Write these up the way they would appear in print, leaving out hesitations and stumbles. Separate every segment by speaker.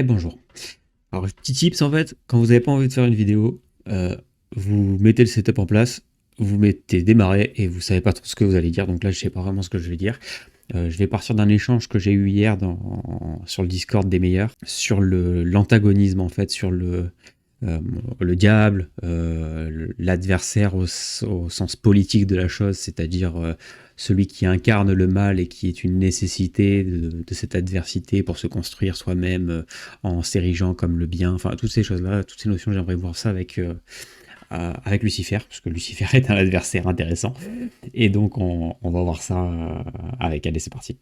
Speaker 1: Bonjour. Alors, petit tips en fait, quand vous n'avez pas envie de faire une vidéo, vous mettez le setup en place, vous mettez démarrer et vous savez pas trop ce que vous allez dire. Donc là, je sais pas vraiment ce que je vais dire. Je vais partir d'un échange que j'ai eu hier sur le Discord des meilleurs, sur l'antagonisme en fait, sur euh, le diable, l'adversaire au sens politique de la chose, c'est-à-dire celui qui incarne le mal et qui est une nécessité de cette adversité pour se construire soi-même en s'érigeant comme le bien, enfin toutes ces choses-là, toutes ces notions, j'aimerais voir ça avec Lucifer, parce que Lucifer est un adversaire intéressant, et donc on va voir ça avec elle, et c'est parti.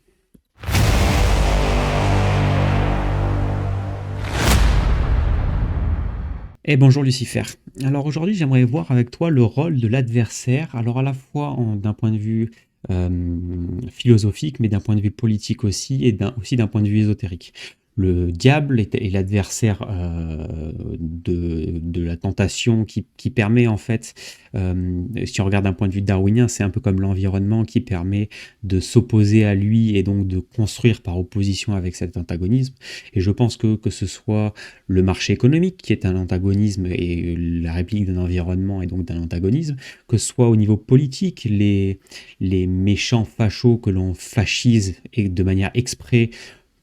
Speaker 1: Bonjour Lucifer. Alors aujourd'hui, j'aimerais voir avec toi le rôle de l'adversaire, alors à la fois d'un point de vue euh, philosophique, mais d'un point de vue politique aussi, et aussi d'un point de vue ésotérique. Le diable est l'adversaire de la tentation qui permet en fait, si on regarde d'un point de vue darwinien, c'est un peu comme l'environnement qui permet de s'opposer à lui et donc de construire par opposition avec cet antagonisme. Et je pense que ce soit le marché économique qui est un antagonisme et la réplique d'un environnement et donc d'un antagonisme, que ce soit au niveau politique, les méchants fachos que l'on fascise et de manière exprès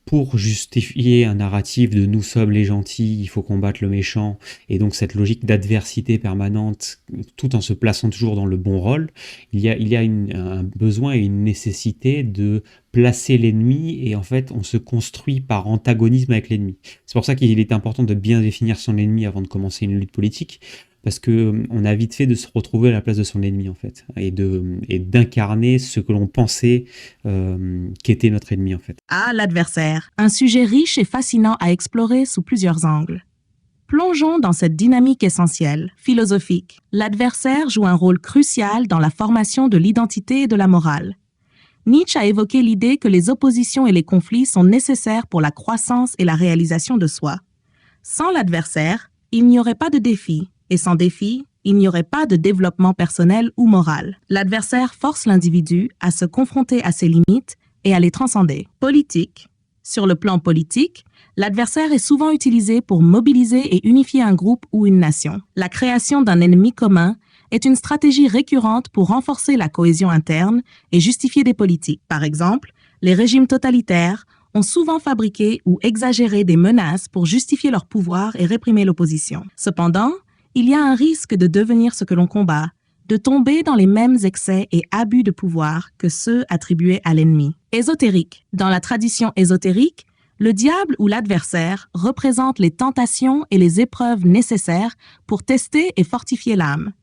Speaker 1: pour justifier un narratif de nous sommes les gentils, il faut combattre le méchant, et donc cette logique d'adversité permanente, tout en se plaçant toujours dans le bon rôle, il y a un besoin et une nécessité de placer l'ennemi, et en fait on se construit par antagonisme avec l'ennemi. C'est pour ça qu'il est important de bien définir son ennemi avant de commencer une lutte politique, parce que on a vite fait de se retrouver à la place de son ennemi en fait, et d'incarner ce que l'on pensait qu'était notre ennemi en fait.
Speaker 2: Ah, l'adversaire, un sujet riche et fascinant à explorer sous plusieurs angles. Plongeons dans cette dynamique essentielle, philosophique. L'adversaire joue un rôle crucial dans la formation de l'identité et de la morale. Nietzsche a évoqué l'idée que les oppositions et les conflits sont nécessaires pour la croissance et la réalisation de soi. Sans l'adversaire, il n'y aurait pas de défi, et sans défi, il n'y aurait pas de développement personnel ou moral. L'adversaire force l'individu à se confronter à ses limites et à les transcender. Politique. Sur le plan politique, l'adversaire est souvent utilisé pour mobiliser et unifier un groupe ou une nation. La création d'un ennemi commun est une stratégie récurrente pour renforcer la cohésion interne et justifier des politiques. Par exemple, les régimes totalitaires ont souvent fabriqué ou exagéré des menaces pour justifier leur pouvoir et réprimer l'opposition. Cependant, il y a un risque de devenir ce que l'on combat, de tomber dans les mêmes excès et abus de pouvoir que ceux attribués à l'ennemi. Ésotérique. Dans la tradition ésotérique, le diable ou l'adversaire représente les tentations et les épreuves nécessaires pour tester et fortifier l'âme.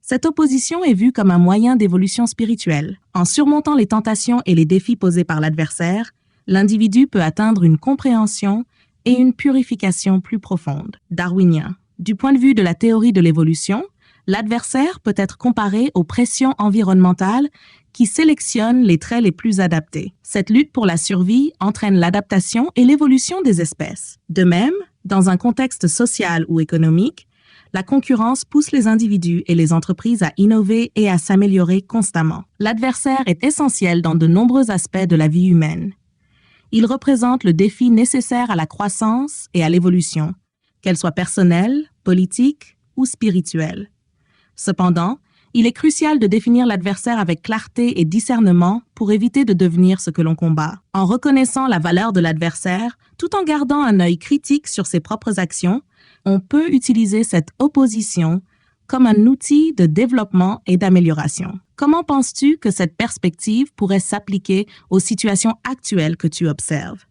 Speaker 2: Cette opposition est vue comme un moyen d'évolution spirituelle. En surmontant les tentations et les défis posés par l'adversaire, l'individu peut atteindre une compréhension et une purification plus profonde. Darwinien. Du point de vue de la théorie de l'évolution, l'adversaire peut être comparé aux pressions environnementales qui sélectionnent les traits les plus adaptés. Cette lutte pour la survie entraîne l'adaptation et l'évolution des espèces. De même, dans un contexte social ou économique, la concurrence pousse les individus et les entreprises à innover et à s'améliorer constamment. L'adversaire est essentiel dans de nombreux aspects de la vie humaine. Il représente le défi nécessaire à la croissance et à l'évolution, qu'elle soit personnelle, politique ou spirituelle. Cependant, il est crucial de définir l'adversaire avec clarté et discernement pour éviter de devenir ce que l'on combat. En reconnaissant la valeur de l'adversaire, tout en gardant un œil critique sur ses propres actions, on peut utiliser cette opposition comme un outil de développement et d'amélioration. Comment penses-tu que cette perspective pourrait s'appliquer aux situations actuelles que tu observes,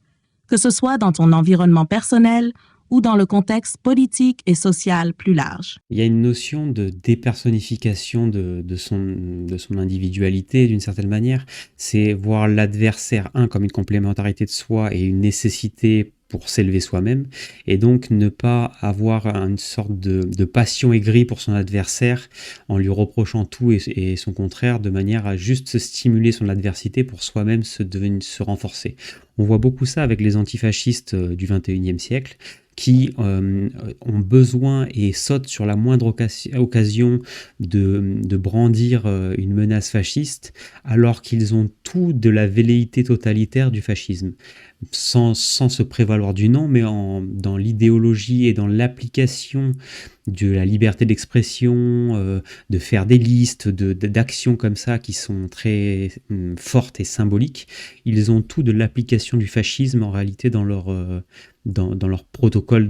Speaker 2: que ce soit dans ton environnement personnel ou dans le contexte politique et social plus large?
Speaker 1: Il y a une notion de dépersonnification de son individualité d'une certaine manière. C'est voir l'adversaire, comme une complémentarité de soi et une nécessité pour s'élever soi-même, et donc ne pas avoir une sorte de passion aigrie pour son adversaire en lui reprochant tout et son contraire, de manière à juste se stimuler son adversité pour soi-même se renforcer. On voit beaucoup ça avec les antifascistes du 21e siècle, qui ont besoin et sautent sur la moindre occasion de brandir une menace fasciste, alors qu'ils ont tout de la velléité totalitaire du fascisme. sans se prévaloir du nom, mais dans l'idéologie et dans l'application de la liberté d'expression, de faire des listes d'actions comme ça qui sont très fortes et symboliques. Ils ont tout de l'application du fascisme en réalité dans leur protocole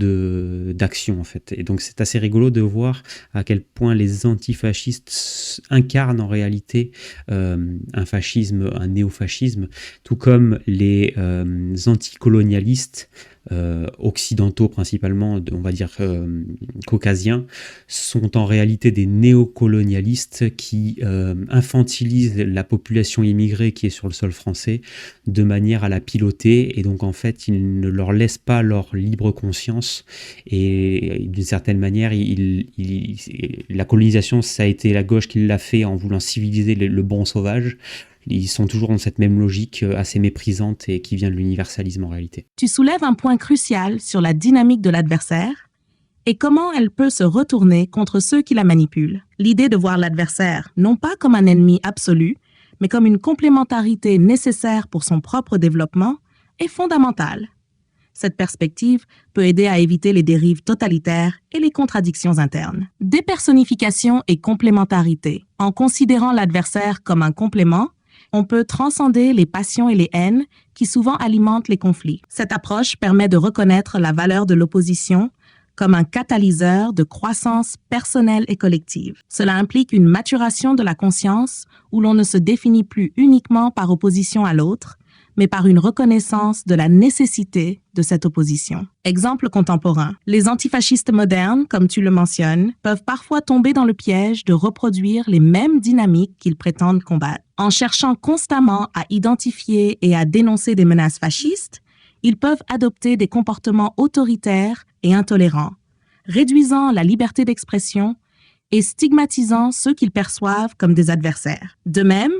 Speaker 1: d'action en fait. Et donc c'est assez rigolo de voir à quel point les antifascistes incarnent en réalité un fascisme, un néofascisme, tout comme les anticolonialistes occidentaux principalement, on va dire caucasiens, sont en réalité des néocolonialistes qui infantilisent la population immigrée qui est sur le sol français de manière à la piloter, et donc en fait ils ne leur laissent pas leur libre conscience, et d'une certaine manière la colonisation, ça a été la gauche qui l'a fait en voulant civiliser le bon sauvage. Ils sont toujours dans cette même logique assez méprisante et qui vient de l'universalisme en réalité.
Speaker 2: Tu soulèves un point crucial sur la dynamique de l'adversaire et comment elle peut se retourner contre ceux qui la manipulent. L'idée de voir l'adversaire non pas comme un ennemi absolu, mais comme une complémentarité nécessaire pour son propre développement est fondamentale. Cette perspective peut aider à éviter les dérives totalitaires et les contradictions internes. Dépersonnification et complémentarité. En considérant l'adversaire comme un complément, on peut transcender les passions et les haines qui souvent alimentent les conflits. Cette approche permet de reconnaître la valeur de l'opposition comme un catalyseur de croissance personnelle et collective. Cela implique une maturation de la conscience où l'on ne se définit plus uniquement par opposition à l'autre, mais par une reconnaissance de la nécessité de cette opposition. Exemple contemporain. Les antifascistes modernes, comme tu le mentionnes, peuvent parfois tomber dans le piège de reproduire les mêmes dynamiques qu'ils prétendent combattre. En cherchant constamment à identifier et à dénoncer des menaces fascistes, ils peuvent adopter des comportements autoritaires et intolérants, réduisant la liberté d'expression et stigmatisant ceux qu'ils perçoivent comme des adversaires. De même,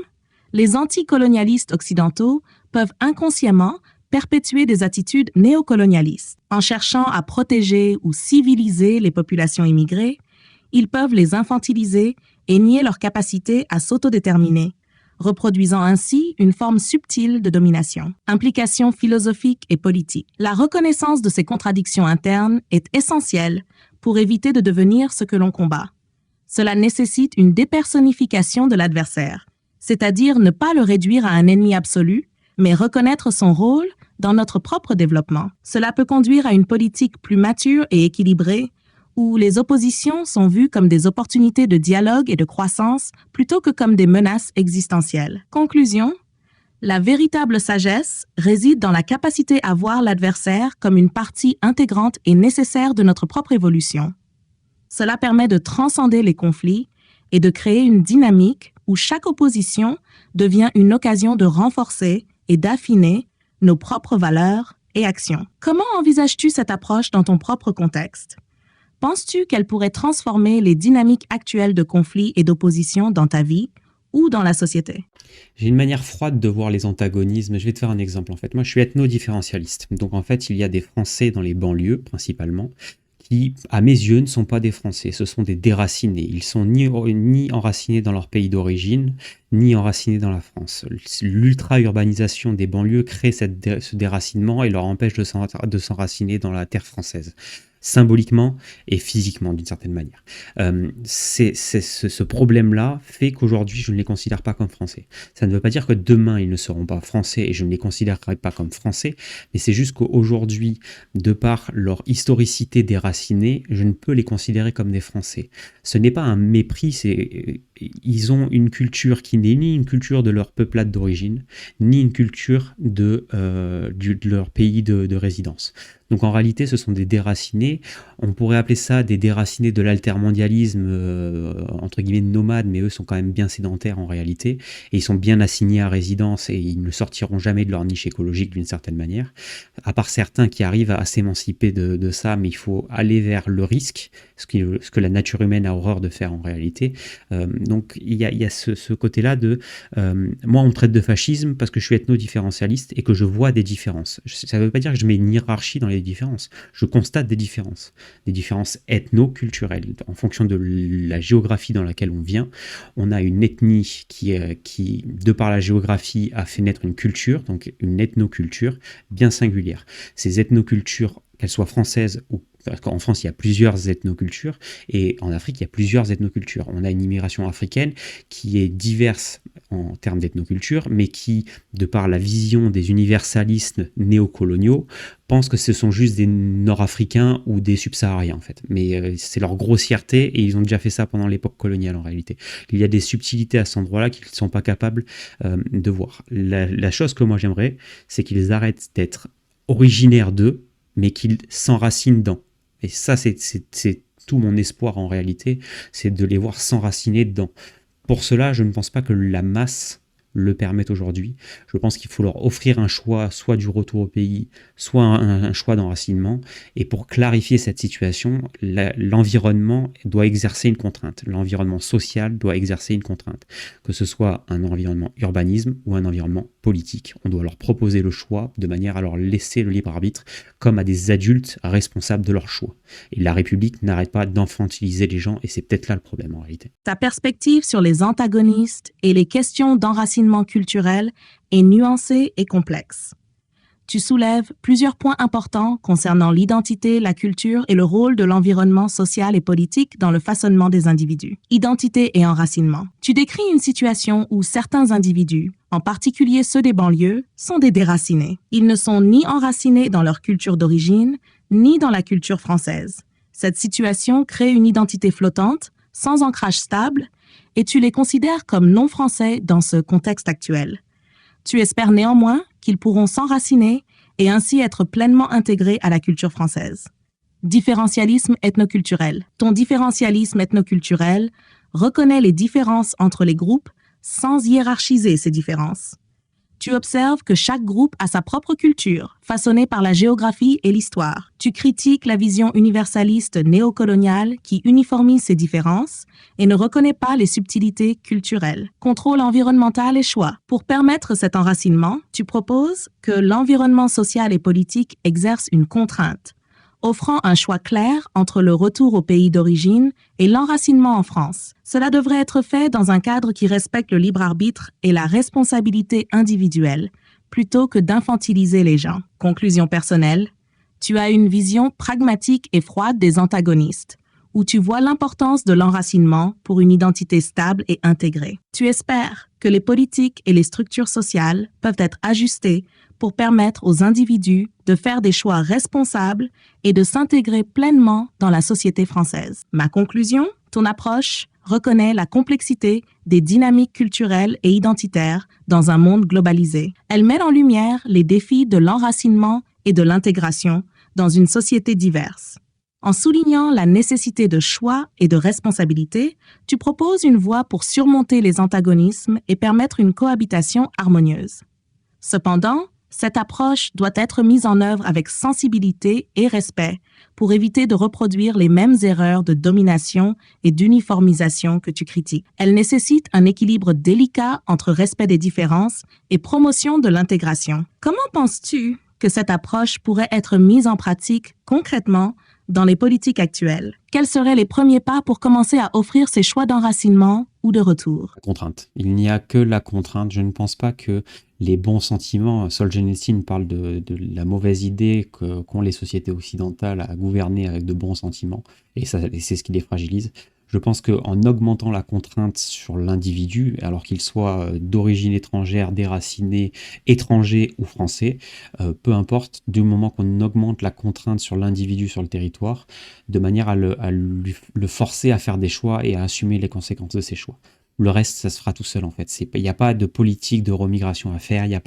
Speaker 2: les anticolonialistes occidentaux peuvent inconsciemment perpétuer des attitudes néocolonialistes. En cherchant à protéger ou civiliser les populations immigrées, ils peuvent les infantiliser et nier leur capacité à s'autodéterminer, reproduisant ainsi une forme subtile de domination. Implications philosophiques et politiques. La reconnaissance de ces contradictions internes est essentielle pour éviter de devenir ce que l'on combat. Cela nécessite une dépersonnification de l'adversaire, c'est-à-dire ne pas le réduire à un ennemi absolu, mais reconnaître son rôle dans notre propre développement. Cela peut conduire à une politique plus mature et équilibrée, où les oppositions sont vues comme des opportunités de dialogue et de croissance plutôt que comme des menaces existentielles. Conclusion, la véritable sagesse réside dans la capacité à voir l'adversaire comme une partie intégrante et nécessaire de notre propre évolution. Cela permet de transcender les conflits et de créer une dynamique où chaque opposition devient une occasion de renforcer et d'affiner nos propres valeurs et actions. Comment envisages-tu cette approche dans ton propre contexte? Penses-tu qu'elle pourrait transformer les dynamiques actuelles de conflit et d'opposition dans ta vie ou dans la société?
Speaker 1: J'ai une manière froide de voir les antagonismes. Je vais te faire un exemple en fait. Moi, je suis ethno-différentialiste. Donc en fait, il y a des Français dans les banlieues principalement qui, à mes yeux, ne sont pas des Français. Ce sont des déracinés. Ils sont ni enracinés dans leur pays d'origine, ni enracinés dans la France. L'ultra-urbanisation des banlieues crée ce déracinement et leur empêche de s'enraciner dans la terre française, symboliquement et physiquement d'une certaine manière. Ce problème-là fait qu'aujourd'hui je ne les considère pas comme français. Ça ne veut pas dire que demain ils ne seront pas français et je ne les considérerai pas comme français, mais c'est juste qu'aujourd'hui, de par leur historicité déracinée, je ne peux les considérer comme des Français. Ce n'est pas un mépris, ils ont une culture qui n'est ni une culture de leur peuplade d'origine, ni une culture de leur pays de résidence. Donc en réalité, ce sont des déracinés. On pourrait appeler ça des déracinés de l'altermondialisme, entre guillemets nomades, mais eux sont quand même bien sédentaires en réalité. Et ils sont bien assignés à résidence et ils ne sortiront jamais de leur niche écologique d'une certaine manière. À part certains qui arrivent à s'émanciper de ça, mais il faut aller vers le risque, ce que la nature humaine a horreur de faire en réalité. Donc il y a ce côté-là de moi on me traite de fascisme parce que je suis ethno-différentialiste et que je vois des différences. Ça ne veut pas dire que je mets une hiérarchie dans les différences. Je constate des différences ethno-culturelles. En fonction de la géographie dans laquelle on vient, on a une ethnie qui, de par la géographie, a fait naître une culture, donc une ethnoculture bien singulière. Ces ethnocultures, qu'elles soient françaises ou parce qu'en France, il y a plusieurs ethnocultures et en Afrique, il y a plusieurs ethnocultures. On a une immigration africaine qui est diverse en termes d'ethnoculture, mais qui, de par la vision des universalistes néocoloniaux, pensent que ce sont juste des Nord-Africains ou des Subsahariens, en fait. Mais c'est leur grossièreté et ils ont déjà fait ça pendant l'époque coloniale, en réalité. Il y a des subtilités à cet endroit-là qu'ils ne sont pas capables de voir. La chose que moi j'aimerais, c'est qu'ils arrêtent d'être originaires d'eux, mais qu'ils s'enracinent dans. Et ça, c'est tout mon espoir en réalité, c'est de les voir s'enraciner dedans. Pour cela, je ne pense pas que la masse le permette aujourd'hui. Je pense qu'il faut leur offrir un choix, soit du retour au pays, soit un choix d'enracinement. Et pour clarifier cette situation, l'environnement doit exercer une contrainte. L'environnement social doit exercer une contrainte. Que ce soit un environnement urbanisme ou un environnement politique. On doit leur proposer le choix de manière à leur laisser le libre arbitre comme à des adultes responsables de leur choix. Et la République n'arrête pas d'enfantiliser les gens et c'est peut-être là le problème en réalité.
Speaker 2: Ta perspective sur les antagonistes et les questions d'enracinement culturel est nuancée et complexe. Tu soulèves plusieurs points importants concernant l'identité, la culture et le rôle de l'environnement social et politique dans le façonnement des individus. Identité et enracinement. Tu décris une situation où certains individus, en particulier ceux des banlieues, sont des déracinés. Ils ne sont ni enracinés dans leur culture d'origine, ni dans la culture française. Cette situation crée une identité flottante, sans ancrage stable, et tu les considères comme non-français dans ce contexte actuel. Tu espères néanmoins qu'ils pourront s'enraciner et ainsi être pleinement intégrés à la culture française. Différentialisme ethnoculturel. Ton différentialisme ethnoculturel reconnaît les différences entre les groupes sans hiérarchiser ces différences. Tu observes que chaque groupe a sa propre culture, façonnée par la géographie et l'histoire. Tu critiques la vision universaliste néocoloniale qui uniformise ces différences et ne reconnaît pas les subtilités culturelles. Contrôle environnemental et choix. Pour permettre cet enracinement, tu proposes que l'environnement social et politique exerce une contrainte, offrant un choix clair entre le retour au pays d'origine et l'enracinement en France. Cela devrait être fait dans un cadre qui respecte le libre arbitre et la responsabilité individuelle, plutôt que d'infantiliser les gens. Conclusion personnelle, tu as une vision pragmatique et froide des antagonistes, où tu vois l'importance de l'enracinement pour une identité stable et intégrée. Tu espères que les politiques et les structures sociales peuvent être ajustées pour permettre aux individus de faire des choix responsables et de s'intégrer pleinement dans la société française. Ma conclusion, ton approche reconnaît la complexité des dynamiques culturelles et identitaires dans un monde globalisé. Elle met en lumière les défis de l'enracinement et de l'intégration dans une société diverse. En soulignant la nécessité de choix et de responsabilité, tu proposes une voie pour surmonter les antagonismes et permettre une cohabitation harmonieuse. Cependant, cette approche doit être mise en œuvre avec sensibilité et respect pour éviter de reproduire les mêmes erreurs de domination et d'uniformisation que tu critiques. Elle nécessite un équilibre délicat entre respect des différences et promotion de l'intégration. Comment penses-tu que cette approche pourrait être mise en pratique concrètement dans les politiques actuelles? Quels seraient les premiers pas pour commencer à offrir ces choix d'enracinement ou de retour?
Speaker 1: Contrainte. Il n'y a que la contrainte. Je ne pense pas que les bons sentiments, Solzhenitsyn parle de la mauvaise idée qu'ont les sociétés occidentales à gouverner avec de bons sentiments, et c'est ce qui les fragilise. Je pense qu'en augmentant la contrainte sur l'individu, alors qu'il soit d'origine étrangère, déraciné, étranger ou français, peu importe, du moment qu'on augmente la contrainte sur l'individu sur le territoire, de manière à le forcer à faire des choix et à assumer les conséquences de ses choix. Le reste, ça se fera tout seul en fait. Il n'y a pas de politique de remigration à faire, il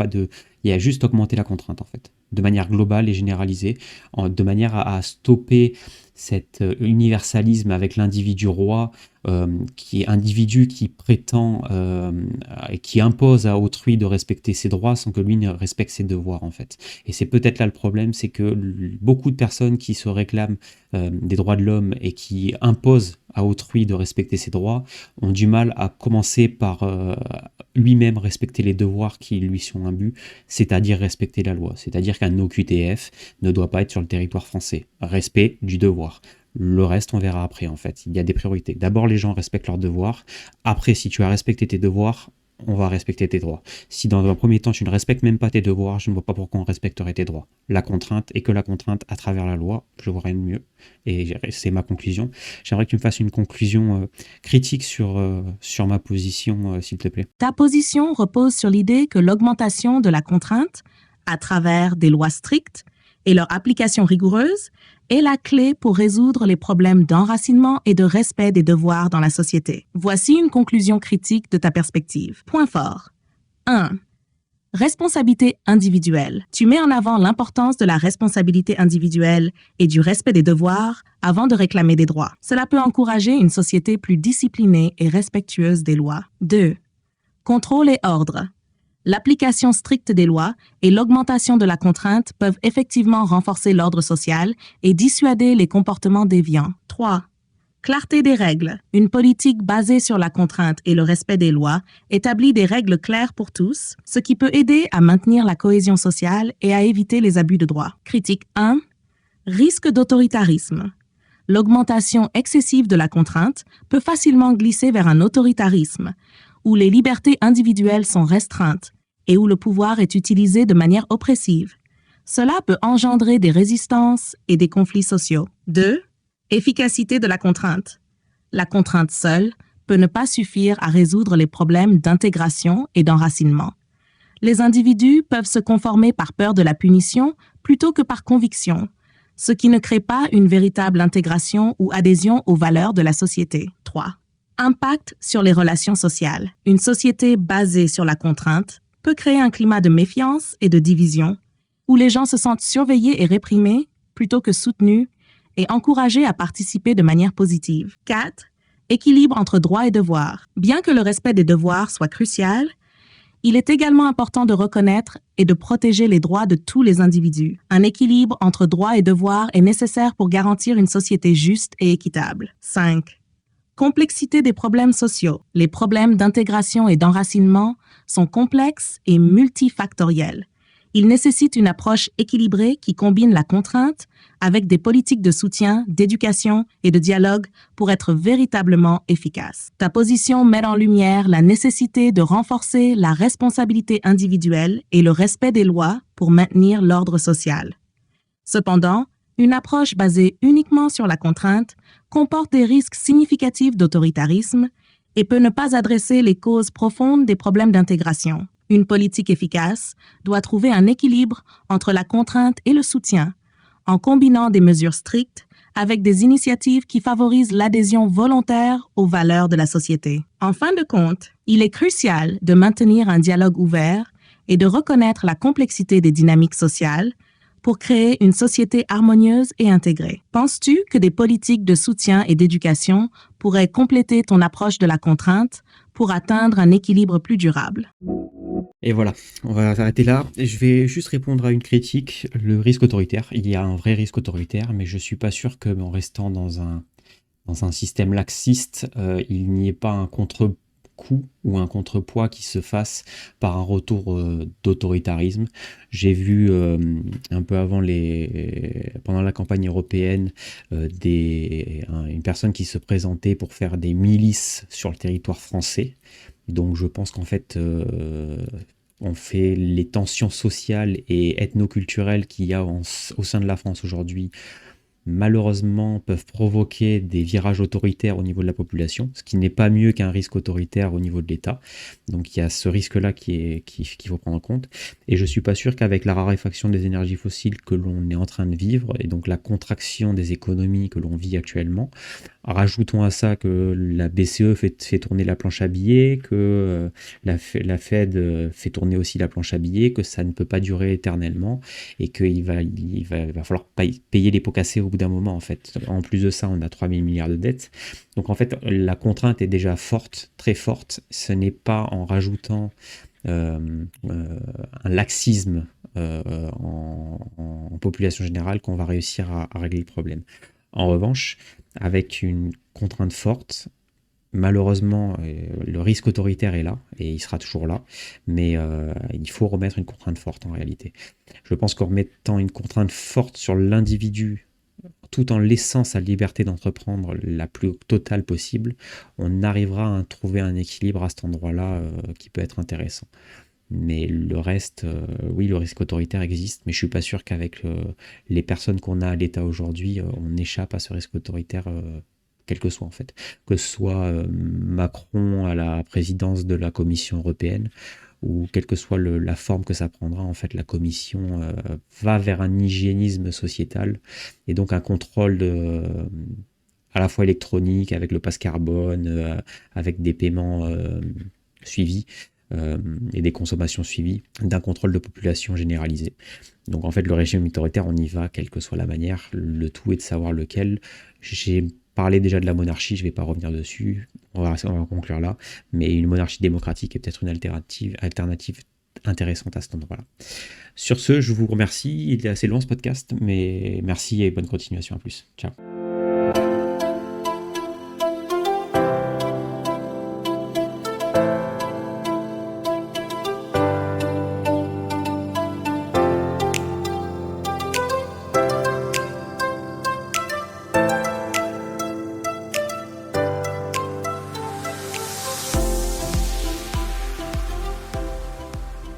Speaker 1: y a juste augmenter la contrainte en fait, de manière globale et généralisée, de manière à stopper cet universalisme avec l'individu roi qui est individu qui prétend et qui impose à autrui de respecter ses droits sans que lui ne respecte ses devoirs en fait. Et c'est peut-être là le problème, c'est que beaucoup de personnes qui se réclament des droits de l'homme et qui imposent à autrui de respecter ses droits ont du mal à commencer par lui-même respecter les devoirs qui lui sont imbus, c'est-à-dire respecter la loi. C'est-à-dire qu'un OQTF ne doit pas être sur le territoire français. Respect du devoir. Le reste, on verra après, en fait. Il y a des priorités. D'abord, les gens respectent leurs devoirs. Après, si tu as respecté tes devoirs, on va respecter tes droits. Si dans un premier temps, tu ne respectes même pas tes devoirs, je ne vois pas pourquoi on respecterait tes droits. La contrainte, et que la contrainte à travers la loi, je vois rien de mieux. Et c'est ma conclusion. J'aimerais que tu me fasses une conclusion critique sur ma position, s'il te plaît.
Speaker 2: Ta position repose sur l'idée que l'augmentation de la contrainte, à travers des lois strictes et leur application rigoureuse, est la clé pour résoudre les problèmes d'enracinement et de respect des devoirs dans la société. Voici une conclusion critique de ta perspective. Point fort. 1. Responsabilité individuelle. Tu mets en avant l'importance de la responsabilité individuelle et du respect des devoirs avant de réclamer des droits. Cela peut encourager une société plus disciplinée et respectueuse des lois. 2. Contrôle et ordre. L'application stricte des lois et l'augmentation de la contrainte peuvent effectivement renforcer l'ordre social et dissuader les comportements déviants. 3. Clarté des règles. Une politique basée sur la contrainte et le respect des lois établit des règles claires pour tous, ce qui peut aider à maintenir la cohésion sociale et à éviter les abus de droit. Critique 1. Risque d'autoritarisme. L'augmentation excessive de la contrainte peut facilement glisser vers un autoritarisme, où les libertés individuelles sont restreintes et où le pouvoir est utilisé de manière oppressive. Cela peut engendrer des résistances et des conflits sociaux. 2. Efficacité de la contrainte. La contrainte seule peut ne pas suffire à résoudre les problèmes d'intégration et d'enracinement. Les individus peuvent se conformer par peur de la punition plutôt que par conviction, ce qui ne crée pas une véritable intégration ou adhésion aux valeurs de la société. 3. Impact sur les relations sociales. Une société basée sur la contrainte peut créer un climat de méfiance et de division, où les gens se sentent surveillés et réprimés plutôt que soutenus et encouragés à participer de manière positive. 4. Équilibre entre droits et devoirs. Bien que le respect des devoirs soit crucial, il est également important de reconnaître et de protéger les droits de tous les individus. Un équilibre entre droits et devoirs est nécessaire pour garantir une société juste et équitable. 5. Complexité des problèmes sociaux. Les problèmes d'intégration et d'enracinement sont complexes et multifactoriels. Ils nécessitent une approche équilibrée qui combine la contrainte avec des politiques de soutien, d'éducation et de dialogue pour être véritablement efficace. Ta position met en lumière la nécessité de renforcer la responsabilité individuelle et le respect des lois pour maintenir l'ordre social. Cependant, une approche basée uniquement sur la contrainte comporte des risques significatifs d'autoritarisme et peut ne pas adresser les causes profondes des problèmes d'intégration. Une politique efficace doit trouver un équilibre entre la contrainte et le soutien, en combinant des mesures strictes avec des initiatives qui favorisent l'adhésion volontaire aux valeurs de la société. En fin de compte, il est crucial de maintenir un dialogue ouvert et de reconnaître la complexité des dynamiques sociales pour créer une société harmonieuse et intégrée. Penses-tu que des politiques de soutien et d'éducation pourraient compléter ton approche de la contrainte pour atteindre un équilibre plus durable?
Speaker 1: Et voilà, on va s'arrêter là. Je vais juste répondre à une critique, le risque autoritaire. Il y a un vrai risque autoritaire, mais je ne suis pas sûr qu'en restant dans un système laxiste, il n'y ait pas un contre-coup ou un contrepoids qui se fasse par un retour d'autoritarisme. J'ai vu un peu avant pendant la campagne européenne une personne qui se présentait pour faire des milices sur le territoire français. Donc je pense qu'en fait, on fait les tensions sociales et ethnoculturelles qu'il y a au sein de la France aujourd'hui, malheureusement, peuvent provoquer des virages autoritaires au niveau de la population, ce qui n'est pas mieux qu'un risque autoritaire au niveau de l'État. Donc il y a ce risque-là qu'il faut prendre en compte. Et je ne suis pas sûr qu'avec la raréfaction des énergies fossiles que l'on est en train de vivre, et donc la contraction des économies que l'on vit actuellement, Rajoutons à ça que la BCE fait tourner la planche à billets, que la Fed fait tourner aussi la planche à billets, que ça ne peut pas durer éternellement et qu'il va falloir payer les pots cassés au bout d'un moment en fait. En plus de ça, on a 3 000 milliards de dettes. Donc en fait, la contrainte est déjà forte, très forte. Ce n'est pas en rajoutant un laxisme en population générale qu'on va réussir à régler le problème. En revanche, avec une contrainte forte, malheureusement, le risque autoritaire est là, et il sera toujours là, mais il faut remettre une contrainte forte en réalité. Je pense qu'en remettant une contrainte forte sur l'individu, tout en laissant sa liberté d'entreprendre la plus totale possible, on arrivera à trouver un équilibre à cet endroit-là qui peut être intéressant. Mais le reste, oui, le risque autoritaire existe, mais je suis pas sûr qu'avec les personnes qu'on a à l'État aujourd'hui, on échappe à ce risque autoritaire, quel que soit en fait. Que ce soit Macron à la présidence de la Commission européenne, ou quelle que soit la forme que ça prendra, en fait, la Commission va vers un hygiénisme sociétal, et donc un contrôle à la fois électronique, avec le passe carbone, avec des paiements suivis et des consommations suivies, d'un contrôle de population généralisé. Donc en fait, le régime autoritaire, on y va, quelle que soit la manière. Le tout est de savoir lequel. J'ai parlé déjà de la monarchie, je ne vais pas revenir dessus. On va conclure là. Mais une monarchie démocratique est peut-être une alternative intéressante à cet endroit-là. Sur ce, je vous remercie. Il est assez long ce podcast, mais merci et bonne continuation. À plus. Ciao.